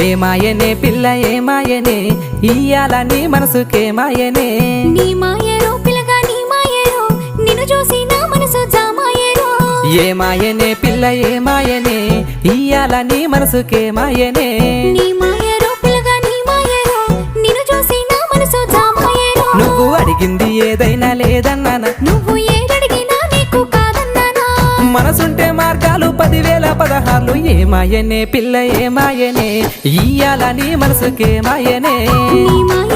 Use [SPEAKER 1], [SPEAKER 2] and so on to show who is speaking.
[SPEAKER 1] ఏమాయనే పిల్ల ఏమాయనే ఇయ్యాల నీ మనసుకేమాయనే
[SPEAKER 2] నీ మాయరో పిల్లగా నీ మాయరో నిన్ను చూసి నా మనసు జామాయరో
[SPEAKER 1] ఏమాయనే పిల్ల ఏమాయనే ఇయ్యాల నీ మనసుకేమాయనే
[SPEAKER 2] నీ మాయరో పిల్లగా నీ మాయరో నిన్ను చూసి నా మనసు జామాయరో
[SPEAKER 1] నువ్వు అడిగింది ఏదైనా లేదన్నానా
[SPEAKER 2] నువ్వు ఏడడిగినా నీకు కాదన్నానా
[SPEAKER 1] మనసుంటే మార్గాలు 10,000 16 ఏమాయనే పిల్ల ఏమాయనే ఇయ్యాల నీ మనసుకేమాయనే
[SPEAKER 2] నీ మాయ